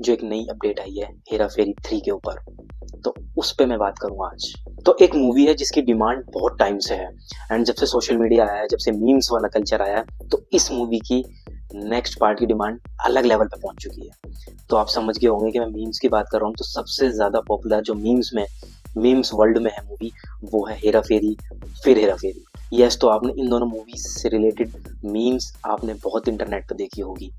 जो एक नई अपडेट आई है हेरा फेरी 3 के ऊपर, तो उस पे मैं बात करूँगा आज। तो एक मूवी है जिसकी डिमांड बहुत टाइम से है एंड जब से सोशल मीडिया आया है, जब से मीम्स वाला कल्चर आया है, तो इस मूवी की नेक्स्ट पार्ट की डिमांड अलग लेवल पे पहुंच चुकी है। तो आप समझ गए होंगे कि मैं मीम्स की बात कर रहा हूँ। तो सबसे ज़्यादा पॉपुलर जो मीम्स वर्ल्ड में है मूवी, वो है हेरा फेरी फिर हेरा फेरी। यस, तो आपने इन दोनों मूवीज से रिलेटेड मीम्स आपने बहुत इंटरनेट पर देखी होगी।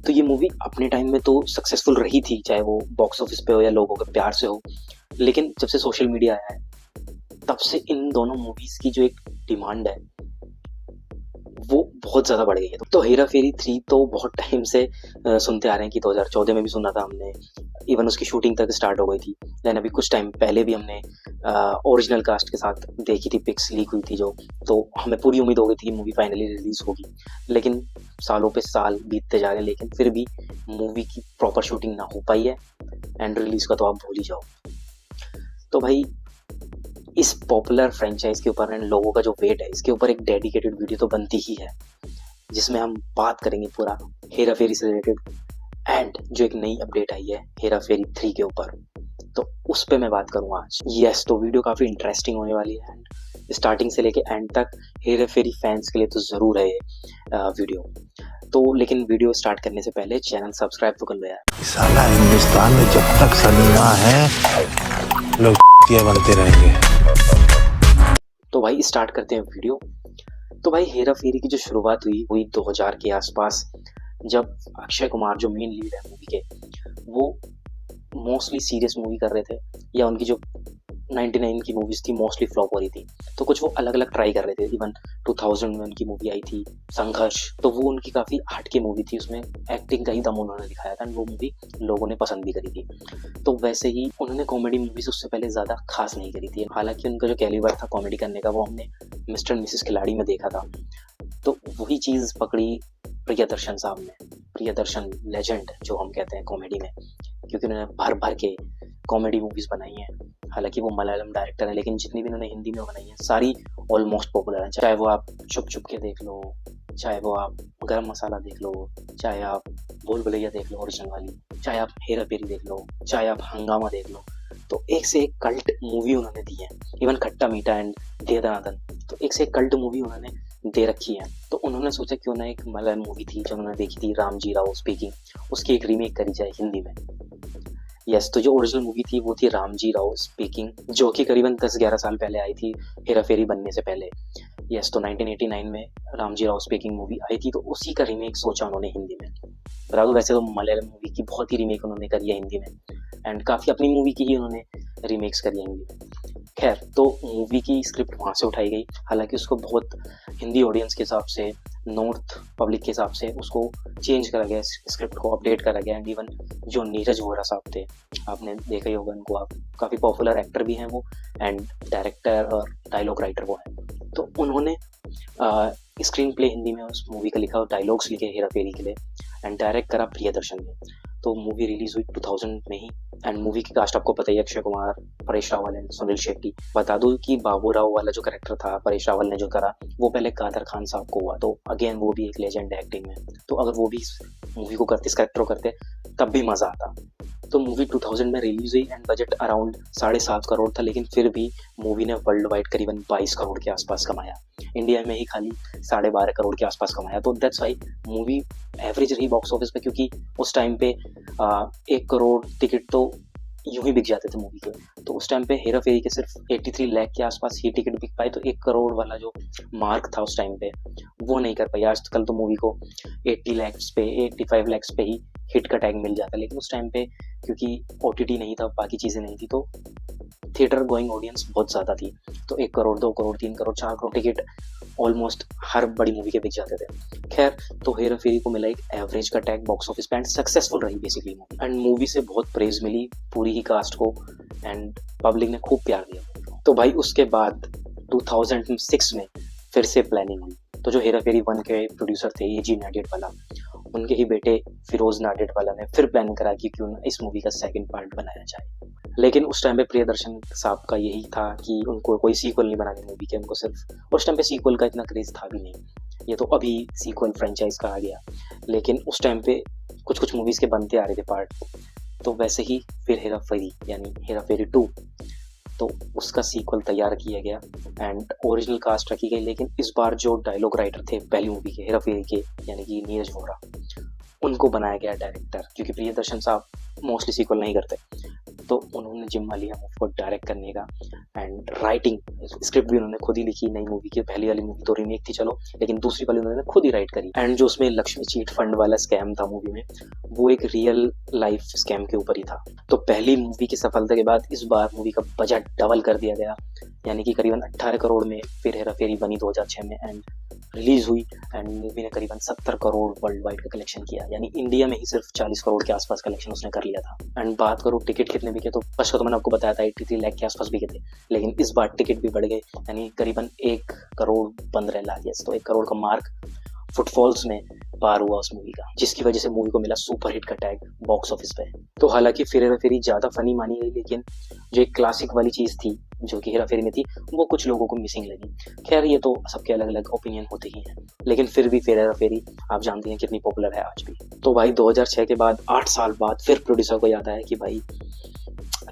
तो ये मूवी अपने टाइम में तो सक्सेसफुल रही थी, चाहे वो बॉक्स ऑफिस पे हो या लोगों के प्यार से हो, लेकिन जब से सोशल मीडिया आया है तब से इन दोनों मूवीज की जो एक डिमांड है वो बहुत ज़्यादा बढ़ गई है। तो हेरा फेरी 3 तो बहुत टाइम से सुनते आ रहे हैं कि 2014 में भी सुना था हमने, इवन उसकी शूटिंग तक स्टार्ट हो गई थी। देन अभी कुछ टाइम पहले भी हमने ओरिजिनल कास्ट के साथ देखी थी, पिक्स लीक हुई थी जो, तो हमें पूरी उम्मीद हो गई थी कि मूवी फाइनली रिलीज होगी। लेकिन सालों पे साल बीतते जा रहे हैं, लेकिन फिर भी मूवी की प्रॉपर शूटिंग ना हो पाई है एंड रिलीज का तो आप भूल ही जाओ। तो भाई इस पॉपुलर फ्रेंचाइज के ऊपर एंड लोगों का जो वेट है, इसके ऊपर एक डेडिकेटेड वीडियो तो बनती ही है, जिसमें हम बात करेंगे पूरा हेरा फेरी से रिलेटेड एंड जो एक नई अपडेट आई है हेरा फेरी 3 के ऊपर, तो उस पे मैं बात करूंगा आज। यस, तो वीडियो काफी इंटरेस्टिंग होने वाली है एंड स्टार्टिंग से लेके एंड तक हेरा फेरी फैंस के लिए तो जरूर है वीडियो। तो लेकिन वीडियो स्टार्ट करने से पहले चैनल सब्सक्राइब तो कर लो यार। साला हिंदुस्तान में जब तक सलीमा है लोग बनते रहेंगे। तो भाई स्टार्ट करते हैं वीडियो। तो भाई हेरा फेरी की जो शुरुआत हुई 2000 के आसपास, जब अक्षय कुमार जो मेन लीड है मूवी के, वो मोस्टली सीरियस मूवी कर रहे थे, या उनकी जो 99 की मूवीज थी मोस्टली फ्लॉप हो रही थी, तो कुछ वो अलग अलग ट्राई कर रहे थे। इवन 2000 में उनकी मूवी आई थी संघर्ष, तो वो उनकी काफ़ी हटके मूवी थी, उसमें एक्टिंग का ही दम उन्होंने दिखाया था, वो मूवी लोगों ने पसंद भी करी थी। तो वैसे ही उन्होंने कॉमेडी मूवीज उससे पहले ज़्यादा खास नहीं करी थी, हालांकि उनका जो कैलिबर था कॉमेडी करने का वो हमने मिस्टर मिसेस खिलाड़ी में देखा था। तो वही चीज़ पकड़ी प्रियदर्शन साहब ने, प्रियदर्शन लेजेंड जो हम कहते हैं कॉमेडी में, क्योंकि उन्होंने भर भर के कॉमेडी मूवीज़ बनाई हैं। हालांकि वो मलयालम डायरेक्टर है, लेकिन जितनी भी उन्होंने हिंदी में बनाई हैं सारी ऑलमोस्ट पॉपुलर हैं। चाहे वो आप चुप चुप के देख लो, चाहे वो आप गरम मसाला देख लो, चाहे आप भूल भुलैया देख लो ओरिजिनल वाली, चाहे आप हेरा फेरी देख लो, चाहे आप हंगामा देख लो, तो एक से एक कल्ट मूवी उन्होंने दी है। इवन खट्टा मीठा एंड दे दनादन, तो एक से एक कल्ट मूवी उन्होंने दे रखी है। तो उन्होंने सोचा क्यों ना एक मलयालम मूवी थी जो उन्होंने देखी थी रामजी राव स्पीकिंग, उसकी एक रीमेक करी जाए हिंदी में। यस, तो जो ओरिजिनल मूवी थी वो थी रामजी राव स्पीकिंग, जो कि करीबन 10-11 साल पहले आई थी हेरा फेरी बनने से पहले। यस, तो 1989 में रामजी राव स्पीकिंग मूवी आई थी, तो उसी का रीमेक सोचा उन्होंने हिंदी में। बता दो, वैसे तो मलयालम मूवी की बहुत ही रीमेक उन्होंने करी है हिंदी में एंड काफ़ी अपनी मूवी की ही उन्होंने रीमेक्स करी है हिंदी में। खैर, तो मूवी की स्क्रिप्ट वहाँ से उठाई गई, हालांकि उसको बहुत हिंदी ऑडियंस के हिसाब से, नॉर्थ पब्लिक के हिसाब से उसको चेंज करा गया, स्क्रिप्ट को अपडेट करा गया। एंड इवन जो नीरज वोरा साहब थे, आपने देखा ही होगा उनको, आप काफ़ी पॉपुलर एक्टर भी हैं वो एंड डायरेक्टर और डायलॉग राइटर वो हैं। तो उन्होंने स्क्रीन प्ले हिंदी में उस मूवी का लिखा, डायलॉग्स लिखे हेरा फेरी के लिए एंड डायरेक्ट करा प्रियदर्शन ने। तो मूवी रिलीज हुई 2000 में ही एंड मूवी की कास्ट आपको पता ही है, अक्षय कुमार, परेश रावल एंड सुनील शेट्टी। बता दूं कि बाबू राव वाला जो कैरेक्टर था परेश रावल ने जो करा, वो पहले कादर खान साहब को हुआ, तो अगेन वो भी एक लेजेंड है एक्टिंग में। तो अगर वो भी मूवी को करते, इस कैरेक्टर को करते, तब भी मजा आता। तो मूवी 2000 में रिलीज हुई एंड बजट अराउंड 7.5 करोड़ था, लेकिन फिर भी मूवी ने वर्ल्ड वाइड करीबन 22 करोड़ के आसपास कमाया, इंडिया में ही खाली 12.5 करोड़ के आसपास कमाया। तो दैट्स वाई मूवी एवरेज रही बॉक्स ऑफिस पे, क्योंकि उस टाइम पे 1 करोड़ टिकट तो यूं ही बिक जाते थे मूवी के। तो उस टाइम पे हेरा फेरी के सिर्फ 83 लाख के आसपास ही टिकट बिक पाए, तो 1 करोड़ वाला जो मार्क था उस टाइम पे वो नहीं कर पाई। आजकल तो मूवी को 80 लाख पे, 85 लाख पे ही हिट का टैग मिल जाता, लेकिन उस टाइम पे क्योंकि OTT नहीं था, बाकी चीज़ें नहीं थी, तो थिएटर गोइंग ऑडियंस बहुत ज़्यादा थी। तो 1 करोड़, 2 करोड़, 3 करोड़, 4 करोड़ टिकट ऑलमोस्ट हर बड़ी मूवी के बिक जाते थे। खैर, तो हेरा फेरी को मिला एक एवरेज का टैग बॉक्स ऑफिस पे एंड सक्सेसफुल रही बेसिकली मूवी, एंड मूवी से बहुत प्रेज मिली पूरी ही कास्ट को एंड पब्लिक ने खूब प्यार दिया। तो भाई उसके बाद 2006 में फिर से प्लानिंग हुई। तो जो हेरा फेरी 1 के प्रोड्यूसर थे AG नाडियाडवाला, उनके ही बेटे फिरोज नाडियाडवाला ने फिर प्लान करा कि क्यों ना इस मूवी का सेकंड पार्ट बनाया जाए। लेकिन उस टाइम पे प्रियदर्शन साहब का यही था कि उनको कोई सीक्वल नहीं बनानी मूवी के, उनको सिर्फ उस टाइम पे सीक्वल का इतना क्रेज था भी नहीं, ये तो अभी सीक्वल फ्रेंचाइज कहा गया। लेकिन उस टाइम पे कुछ कुछ मूवीज़ के बनते आ रहे थे पार्ट। तो वैसे ही फिर हेरा फेरी यानी हेरा फेरी 2, तो उसका सीक्वल तैयार किया गया एंड ओरिजिनल कास्ट रखी गई। लेकिन इस बार जो डायलॉग राइटर थे पहली मूवी के हेरा फेरी के यानी कि नीरज वोरा, उनको बनाया गया डायरेक्टर, क्योंकि प्रियदर्शन साहब मोस्टली सीक्वल नहीं करते। तो उन्होंने जिम्मा लिया मूवी को डायरेक्ट करने का एंड राइटिंग स्क्रिप्ट भी उन्होंने खुद ही लिखी। नई मूवी की पहली वाली मूवी तो रीमेक थी चलो, लेकिन दूसरी वाली उन्होंने खुद ही राइट करी। एंड जो उसमें लक्ष्मी चीट फंड वाला स्कैम था मूवी में, वो एक रियल लाइफ स्कैम के ऊपर ही था। तो पहली मूवी की सफलता के बाद इस बार मूवी का बजट डबल कर दिया गया, यानी कि करीबन 18 करोड़ में फिर हेरा फेरी बनी 2006 में एंड रिलीज हुई। एंड मूवी ने करीबन 70 करोड़ वर्ल्ड वाइड का कलेक्शन किया, यानी इंडिया में ही सिर्फ 40 करोड़ के आसपास कलेक्शन उसने कर लिया था। एंड बात करूँ टिकट कितने बिके, तो फर्स्ट तो मैंने आपको बताया था 83 लाख के आसपास बिके थे, लेकिन इस बार टिकट भी बढ़ गए, यानी करीबन 1 करोड़ 15 लाख, तो 1 करोड़ का मार्क फुटफॉल्स में पार हुआ उस मूवी का, जिसकी वजह से मूवी को मिला सुपरहिट का टैग बॉक्स ऑफिस पे। तो हालांकि फिर हेरा फेरी ज्यादा फनी मानी गई, लेकिन जो एक क्लासिक वाली चीज थी जो कि हेरा फेरी में थी, वो कुछ लोगों को मिसिंग लगी। खैर ये तो सबके अलग अलग ओपिनियन होते ही हैं, लेकिन फिर भी फिर हेरा फेरी आप जानते हैं कितनी पॉपुलर है आज भी। तो भाई 2006 के बाद 8 साल बाद फिर प्रोड्यूसर को याद आया कि भाई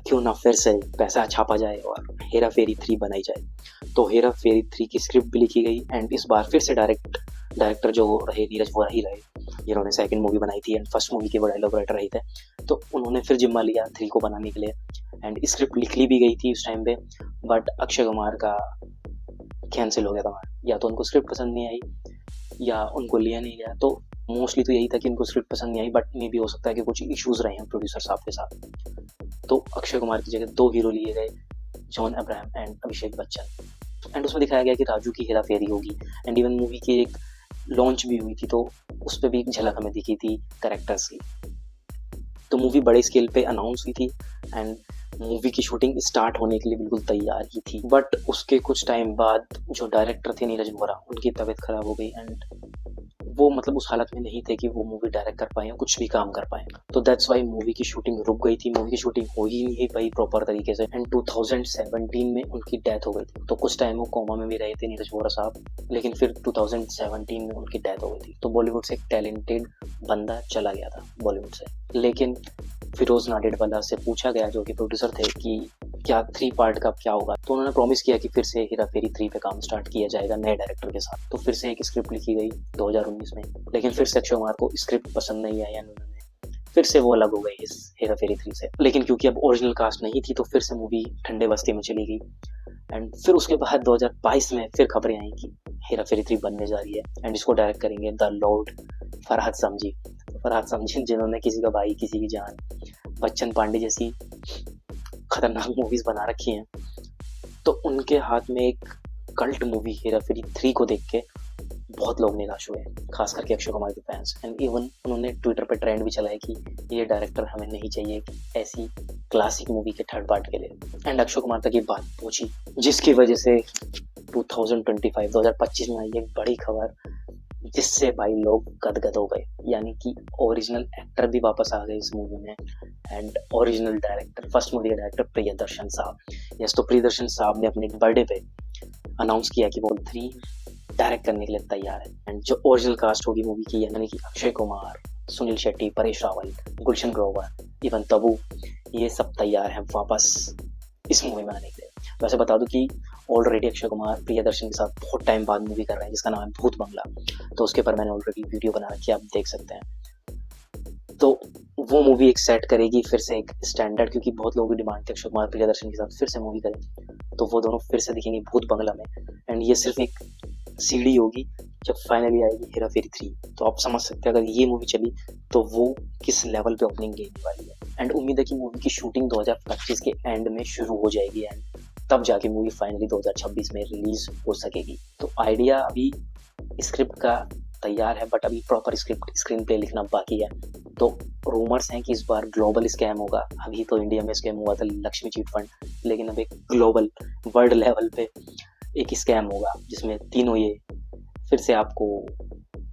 क्यों ना फिर से पैसा छापा जाए और हेरा फेरी 3 बनाई जाए। तो हेरा फेरी 3 की स्क्रिप्ट भी लिखी गई एंड इस बार फिर से डायरेक्टर जो रहे नीरज वोरा ही रहे, जिन्होंने सेकंड मूवी बनाई थी एंड फर्स्ट मूवी के वो डायलॉग राइटर रहे थे। तो उन्होंने फिर जिम्मा लिया 3 को बनाने के लिए एंड स्क्रिप्ट लिख ली भी गई थी उस टाइम पे, बट अक्षय कुमार का कैंसिल हो गया था। या तो उनको स्क्रिप्ट पसंद नहीं आई या उनको लिया नहीं गया। तो मोस्टली तो यही था कि उनको स्क्रिप्ट पसंद नहीं आई, बट मे भी हो सकता है कि कुछ इश्यूज रहे हैं प्रोड्यूसर साहब के साथ। तो अक्षय कुमार की जगह 2 हीरो लिए गए, John Abraham and Abhishek Bachchan. And उसमें दिखाया गया कि राजू की हेरा फेरी होगी एंड इवन मूवी की एक लॉन्च भी हुई थी, तो उस पर भी एक झलक हमें दिखी थी कैरेक्टर्स की। तो मूवी बड़े स्केल पे अनाउंस हुई थी एंड मूवी की शूटिंग स्टार्ट होने के लिए बिल्कुल तैयार ही थी, बट उसके कुछ टाइम बाद जो डायरेक्टर थे नीरज वोरा, उनकी तबीयत खराब हो गई एंड वो मतलब उस हालत में नहीं थे कि वो मूवी डायरेक्ट कर पाए या कुछ भी काम कर पाए। तो दैट्स वाई मूवी की शूटिंग रुक गई थी, मूवी की शूटिंग हो ही नहीं पाई प्रॉपर तरीके से एंड 2017 में उनकी डेथ हो गई थी। तो कुछ टाइम वो कोमा में भी रहे थे नीरज वोरा साहब, लेकिन फिर 2017 में उनकी डेथ हो गई थी। तो बॉलीवुड से एक टैलेंटेड बंदा चला गया था बॉलीवुड से। लेकिन फिरोज नाडियाडवाला से पूछा गया जो कि प्रोड्यूसर थे कि क्या 3 पार्ट का क्या होगा, तो उन्होंने प्रॉमिस किया कि फिर से हेरा फेरी 3 पे काम स्टार्ट किया जाएगा नए डायरेक्टर के साथ। तो फिर से एक स्क्रिप्ट लिखी गई 2019 में, लेकिन फिर से अक्षय कुमार को स्क्रिप्ट पसंद नहीं आया, उन्होंने फिर से वो अलग हो गए इस हेरा फेरी 3 से। लेकिन क्योंकि अब ओरिजिनल कास्ट नहीं थी, तो फिर से मूवी ठंडे बस्ती में चली गई एंड फिर उसके बाद 2022 में फिर खबरें आई कि हेरा फेरी 3 बनने जा रही है एंड इसको डायरेक्ट करेंगे द लॉर्ड फरहाद समजी। फरहाद समजी जिन्होंने किसी का भाई किसी की जान, बच्चन पांडे जैसी खतरनाक मूवीज बना रखी हैं, तो उनके हाथ में एक कल्ट मूवी हेरा फेरी 3 को देख के बहुत लोग निराश हुए, खास करके अक्षय कुमार के फैंस। एंड इवन उन्होंने ट्विटर पे ट्रेंड भी चलाया कि ये डायरेक्टर हमें नहीं चाहिए ऐसी क्लासिक मूवी के थर्ड पार्ट के लिए। एंड अक्षय कुमार तक ये बात पहुंची, जिसकी वजह से 2025 में आई एक बड़ी खबर, जिससे भाई लोग गदगद हो गए, यानी कि ओरिजिनल एक्टर भी वापस आ गए इस मूवी में and original director, first movie के डायरेक्टर प्रियदर्शन साहब। यस, तो प्रियदर्शन साहब ने अपने बर्थडे पे अनाउंस किया कि वो 3 डायरेक्ट करने के लिए तैयार है एंड जो ओरिजिनल कास्ट होगी मूवी की, यानी कि अक्षय कुमार, सुनील शेट्टी, परेश रावल, गुलशन ग्रोवर, इवन तबू, ये सब तैयार हैं वापस इस मूवी में आने के लिए। वैसे बता दूं कि ऑलरेडी अक्षय कुमार प्रियदर्शन के साथ बहुत टाइम बाद मूवी कर रहे हैं जिसका नाम है भूत बंगला, तो उसके ऊपर मैंने ऑलरेडी वीडियो बना रखी है, आप देख सकते हैं। तो वो मूवी एक सेट करेगी फिर से एक स्टैंडर्ड, क्योंकि बहुत लोगों की डिमांड थी अक्षय कुमार प्रियदर्शन के साथ फिर से मूवी करें, तो वो दोनों फिर से दिखेंगे भूत बंगला में एंड ये सिर्फ एक सीढ़ी होगी जब फाइनली आएगी हेरा फेरी 3। तो आप समझ सकते हैं अगर ये मूवी चली तो वो किस लेवल पे ओपनिंग देने वाली है। एंड उम्मीद है कि मूवी की शूटिंग 2025 के एंड में शुरू हो जाएगी एंड तब जाके मूवी फाइनली 2026 में रिलीज हो सकेगी। तो आइडिया अभी स्क्रिप्ट का तैयार है, बट अभी प्रॉपर स्क्रिप्ट स्क्रीन प्ले लिखना बाकी है। तो रूमर्स हैं कि इस बार ग्लोबल स्कैम होगा। अभी तो इंडिया में स्कैम हुआ था लक्ष्मी चीट फंड, लेकिन अब एक ग्लोबल वर्ल्ड लेवल पे एक स्कैम होगा जिसमें तीनों ये फिर से आपको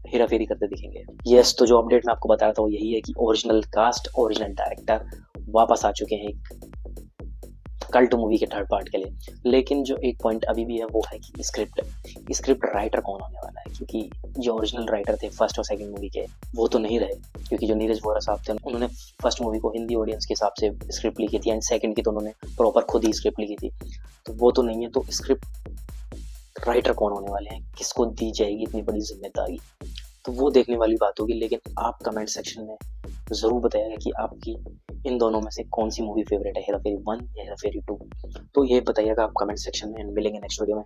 हेरा फेरी करते दिखेंगे। यस, तो जो अपडेट मैं आपको बता रहा था वो यही है कि ओरिजिनल कास्ट, ओरिजिनल डायरेक्टर वापस आ चुके हैं एक कल्ट मूवी के थर्ड पार्ट के लिए। लेकिन जो एक पॉइंट अभी भी है वो है कि स्क्रिप्ट राइटर कौन होने वाला है, क्योंकि जो ओरिजिनल राइटर थे फर्स्ट और सेकंड मूवी के वो तो नहीं रहे, क्योंकि जो नीरज वोरा साहब थे उन्होंने फर्स्ट मूवी को हिंदी ऑडियंस के हिसाब से स्क्रिप्ट लिखी थी एंड सेकंड की तो उन्होंने प्रॉपर खुद ही स्क्रिप्ट लिखी थी, तो वो तो नहीं है। तो स्क्रिप्ट राइटर कौन होने वाले हैं, किसको दी जाएगी इतनी बड़ी जिम्मेदारी, तो वो देखने वाली बात होगी। लेकिन आप कमेंट सेक्शन में ज़रूर बताइएगा कि आपकी इन दोनों में से कौन सी मूवी फेवरेट है, हेरा फेरी 1 या हेरा फेरी 2। तो ये बताइएगा आप कमेंट सेक्शन में। मिलेंगे नेक्स्ट वीडियो में।